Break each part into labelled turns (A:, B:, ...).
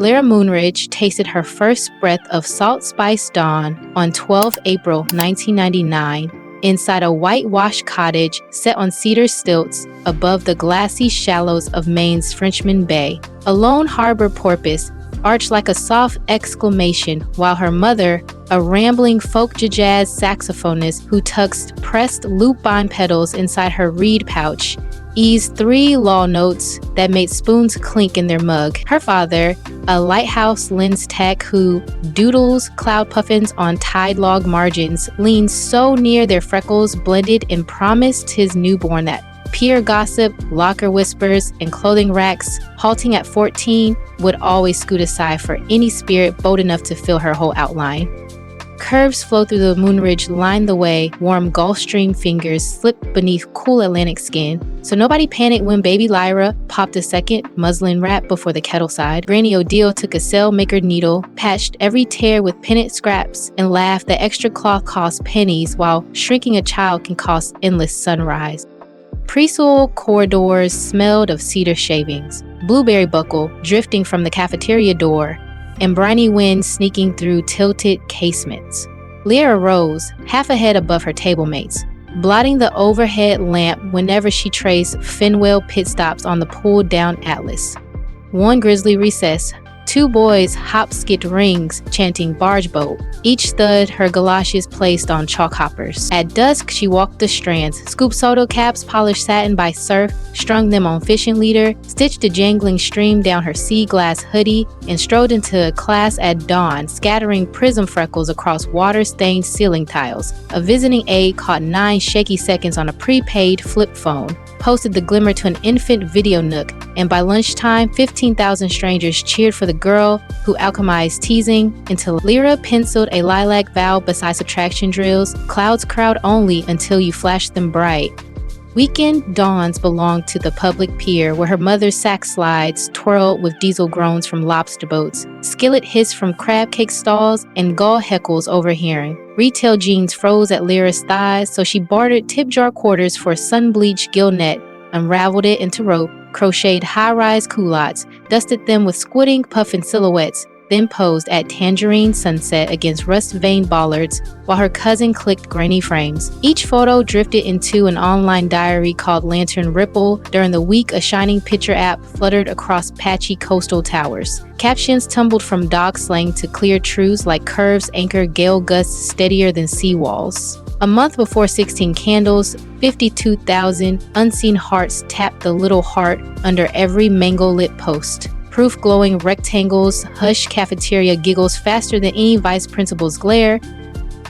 A: Lyra Moonridge tasted her first breath of Salt Spice Dawn on 12 April 1999 inside a whitewashed cottage set on cedar stilts above the glassy shallows of Maine's Frenchman Bay. A lone harbor porpoise arched like a soft exclamation while her mother, a rambling folk jazz saxophonist who tucks pressed lupine petals inside her reed pouch, eased 3 law notes that made spoons clink in their mug. Her father, a lighthouse lens tech who doodles cloud puffins on tide log margins, leaned so near their freckles blended and promised his newborn that peer gossip, locker whispers, and clothing racks, halting at 14, would always scoot aside for any spirit bold enough to fill her whole outline. Curves flow through the Moonridge line the way warm Gulf Stream fingers slip beneath cool Atlantic skin. So nobody panicked when baby Lyra popped a second muslin wrap before the kettle side. Granny Odile took a sailmaker needle, patched every tear with pennant scraps, and laughed that extra cloth cost pennies while shrinking a child can cost endless sunrise. Preschool corridors smelled of cedar shavings, blueberry buckle drifting from the cafeteria door, and briny wind sneaking through tilted casements. Lyra rose, half a head above her table mates, blotting the overhead lamp whenever she traced Fenwell pit stops on the pulled-down atlas. One grisly recess, 2 boys hop-skipped rings chanting barge boat, each stud her galoshes placed on chalk hoppers. At dusk, she walked the strands, scooped soda caps polished satin by surf, strung them on fishing leader, stitched a jangling stream down her sea glass hoodie, and strode into class at dawn, scattering prism freckles across water-stained ceiling tiles. A visiting aide caught 9 shaky seconds on a prepaid flip phone, posted the glimmer to an infant video nook, and by lunchtime, 15,000 strangers cheered for the girl who alchemized teasing until Lyra penciled a lilac vow beside subtraction drills, clouds crowd only until you flash them bright. Weekend dawns belonged to the public pier where her mother's sack slides twirled with diesel groans from lobster boats, skillet hiss from crab cake stalls, and gull heckles overhearing. Retail jeans froze at Lyra's thighs, so she bartered tip jar quarters for a sun-bleached gill net, unraveled it into rope, crocheted high-rise culottes, dusted them with squinting puffin silhouettes, then posed at tangerine sunset against rust-veined bollards while her cousin clicked grainy frames. Each photo drifted into an online diary called Lantern Ripple. During the week, a shining picture app fluttered across patchy coastal towers. Captions tumbled from dock slang to clear truths like curves anchor gale gusts steadier than seawalls. A month before 16 candles, 52,000 unseen hearts tapped the little heart under every mango-lit post. Proof glowing rectangles, hushed cafeteria giggles faster than any vice principal's glare.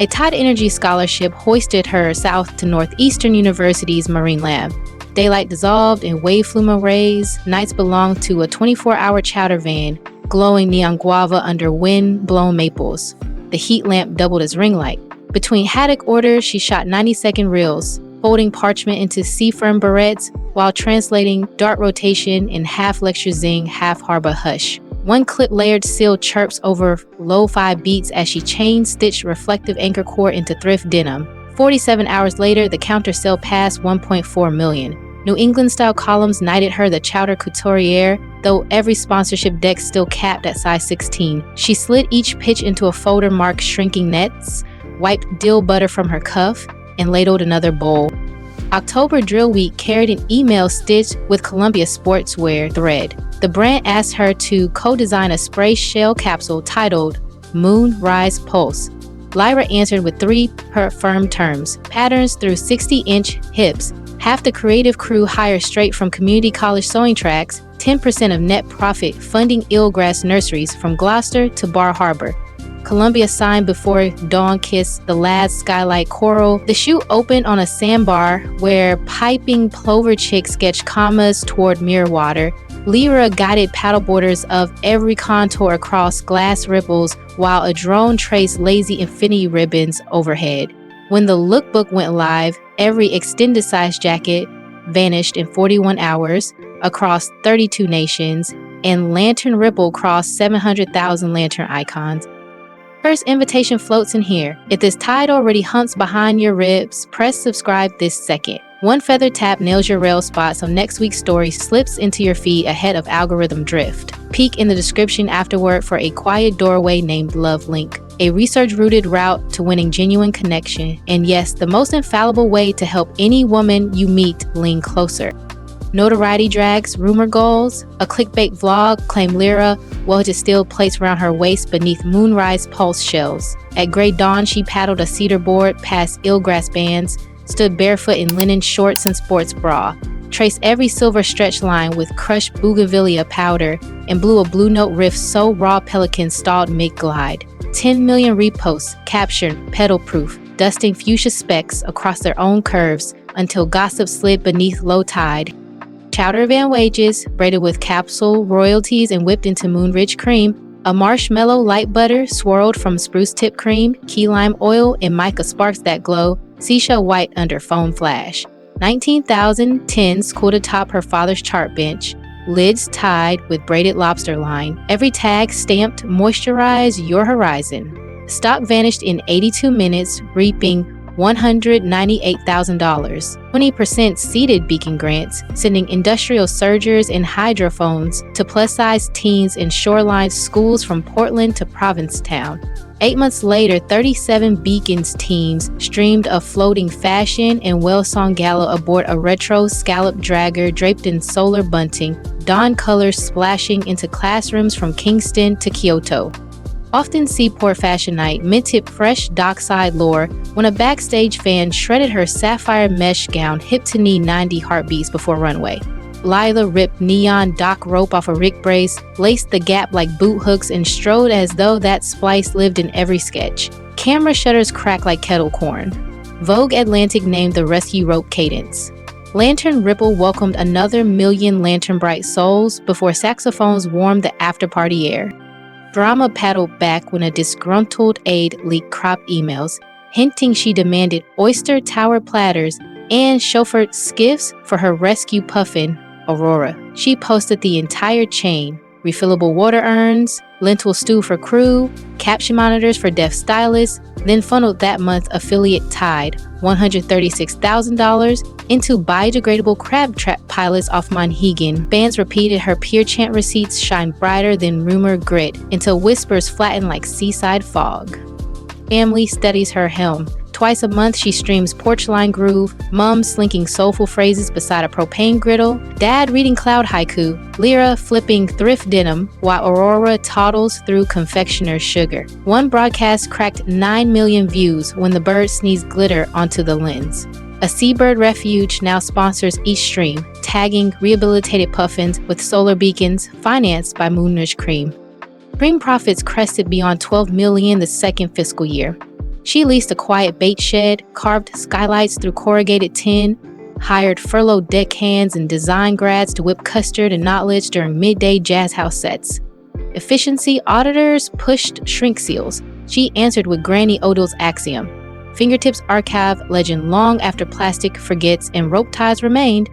A: A Tide Energy scholarship hoisted her south to Northeastern University's Marine Lab. Daylight dissolved in wave flume rays. Nights belonged to a 24-hour chowder van, glowing neon guava under wind-blown maples. The heat lamp doubled as ring light. Between haddock orders, she shot 90-second reels, folding parchment into sea-firm barrettes while translating dart rotation in half-lecture zing, half-harbor hush. One clip layered sealed chirps over lo-fi beats as she chain-stitched reflective anchor cord into thrift denim. 47 hours later, the counter sale passed 1.4 million. New England-style columns knighted her the chowder couturier, though every sponsorship deck still capped at size 16. She slid each pitch into a folder marked shrinking nets, wiped dill butter from her cuff, and ladled another bowl. October Drill Week carried an email stitched with Columbia sportswear thread. The brand asked her to co-design a spray shell capsule titled Moonrise Pulse. Lyra answered with 3 firm terms: patterns through 60-inch hips, half the creative crew hired straight from community college sewing tracks, 10% of net profit funding eelgrass nurseries from Gloucester to Bar Harbor. Columbia signed before dawn kissed the lad's skylight coral. The shoot opened on a sandbar where piping plover chicks sketched commas toward mirror water. Lyra guided paddleboarders of every contour across glass ripples while a drone traced lazy infinity ribbons overhead. When the lookbook went live, every extended size jacket vanished in 41 hours across 32 nations, and Lantern Ripple crossed 700,000 lantern icons. First invitation floats in here. If this tide already hunts behind your ribs, press subscribe this second. One feather tap nails your rail spot so next week's story slips into your feed ahead of algorithm drift. Peek in the description afterward for a quiet doorway named Love Link, a research-rooted route to winning genuine connection, and yes, the most infallible way to help any woman you meet lean closer. Notoriety drags, rumor goals, a clickbait vlog claimed Lyra welded steel plates around her waist beneath moonrise pulse shells. At gray dawn, she paddled a cedar board past eelgrass bands, stood barefoot in linen shorts and sports bra, traced every silver stretch line with crushed bougainvillea powder, and blew a blue note riff so raw pelicans stalled mid-glide. 10 million reposts captured pedal-proof, dusting fuchsia specks across their own curves until gossip slid beneath low tide. Chowder Van Wages, braided with capsule royalties and whipped into Moonridge cream, a marshmallow light butter swirled from spruce tip cream, key lime oil, and mica sparks that glow, seashell white under foam flash. 19,010s cooled atop her father's chart bench, lids tied with braided lobster line, every tag stamped moisturize your horizon. Stock vanished in 82 minutes, reaping $198,000. 20% seeded Beacon grants, sending industrial surgers and hydrophones to plus-size teens in shoreline schools from Portland to Provincetown. 8 months later, 37 Beacons teams streamed a floating fashion and well-sung gala aboard a retro scallop dragger draped in solar bunting, dawn colors splashing into classrooms from Kingston to Kyoto. Often Seaport Fashion Night minted fresh dockside lore when a backstage fan shredded her sapphire mesh gown hip-to-knee 90 heartbeats before runway. Lyra ripped neon dock rope off a Rick brace, laced the gap like boot hooks, and strode as though that splice lived in every sketch. Camera shutters cracked like kettle corn. Vogue Atlantic named the rescue rope Cadence. Lantern Ripple welcomed another million lantern-bright souls before saxophones warmed the after-party air. Drama paddled back when a disgruntled aide leaked crop emails, hinting she demanded oyster tower platters and chauffeured skiffs for her rescue puffin, Aurora. She posted the entire chain: refillable water urns, lentil stew for crew, caption monitors for deaf stylists, then funneled that month's affiliate Tide, $136,000, into biodegradable crab trap pilots off Monhegan. Fans repeated her peer chant receipts shine brighter than rumor grit until whispers flatten like seaside fog. Family studies her helm. Twice a month, she streams Porchline Groove, Mom slinking soulful phrases beside a propane griddle, Dad reading cloud haiku, Lyra flipping thrift denim, while Aurora toddles through confectioner's sugar. One broadcast cracked 9 million views when the bird sneezed glitter onto the lens. A seabird refuge now sponsors each stream, tagging rehabilitated puffins with solar beacons financed by Moonridge Cream. Cream profits crested beyond $12 million the second fiscal year. She leased a quiet bait shed, carved skylights through corrugated tin, hired furloughed deckhands and design grads to whip custard and knowledge during midday jazz house sets. Efficiency auditors pushed shrink seals. She answered with Granny Odell's axiom: fingertips archive legend long after plastic forgets and rope ties remained.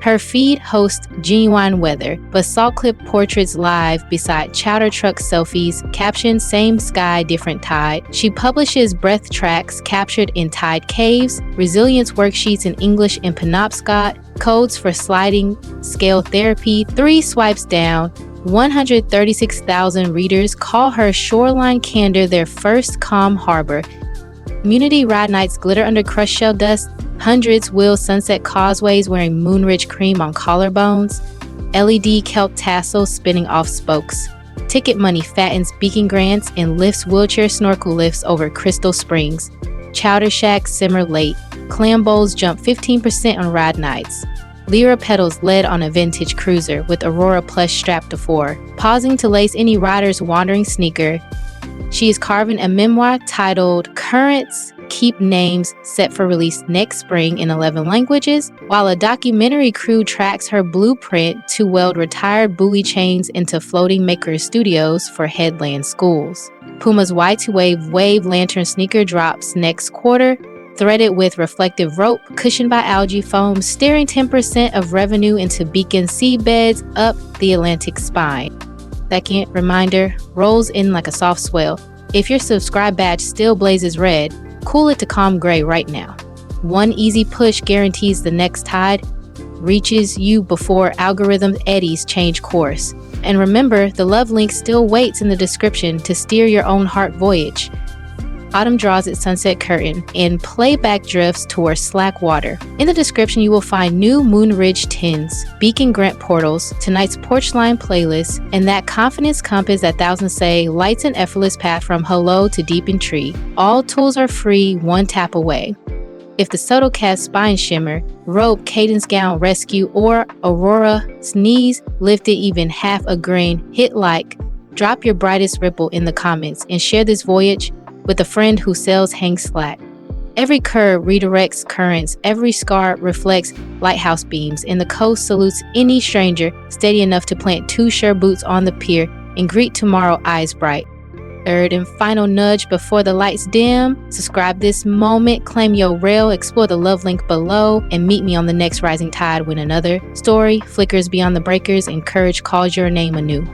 A: Her feed hosts genuine weather, but salt clip portraits live beside chowder truck selfies, captioned same sky, different tide. She publishes breath tracks captured in tide caves, resilience worksheets in English and Penobscot, codes for sliding scale therapy. 3 swipes down, 136,000 readers call her shoreline candor their first calm harbor. Community ride nights glitter under crushed shell dust. Hundreds wheel Sunset Causeways wearing Moonridge cream on collarbones. LED kelp tassels spinning off spokes. Ticket money fattens Beacon grants and lifts wheelchair snorkel lifts over Crystal Springs. Chowder shacks simmer late. Clam bowls jump 15% on ride nights. Lyra pedals lead on a vintage cruiser with Aurora plush strapped to 4. Pausing to lace any rider's wandering sneaker, she is carving a memoir titled Currents Keep Names, set for release next spring in 11 languages, while a documentary crew tracks her blueprint to weld retired buoy chains into floating maker studios for headland schools. Puma's Y2Wave wave lantern sneaker drops next quarter, threaded with reflective rope, cushioned by algae foam, steering 10% of revenue into Beacon seabeds up the Atlantic spine. Second reminder, rolls in like a soft swell. If your subscribe badge still blazes red, cool it to calm gray right now. One easy push guarantees the next tide reaches you before algorithm eddies change course. And remember, the love link still waits in the description to steer your own heart voyage. Autumn draws its sunset curtain, and playback drifts towards slack water. In the description, you will find new Moonridge tins, Beacon Grant portals, tonight's Porchline playlist, and that confidence compass that thousands say lights an effortless path from hello to deep in tree. All tools are free, one tap away. If the subtle cat spine shimmer, robe, cadence gown rescue, or aurora sneeze lifted even half a grain, hit like, drop your brightest ripple in the comments, and share this voyage with a friend who sells hang slack. Every curve redirects currents, every scar reflects lighthouse beams, and the coast salutes any stranger steady enough to plant 2 sure boots on the pier and greet tomorrow eyes bright. Third and final nudge before the lights dim. Subscribe this moment, claim your rail, explore the love link below, and meet me on the next rising tide when another story flickers beyond the breakers and courage calls your name anew.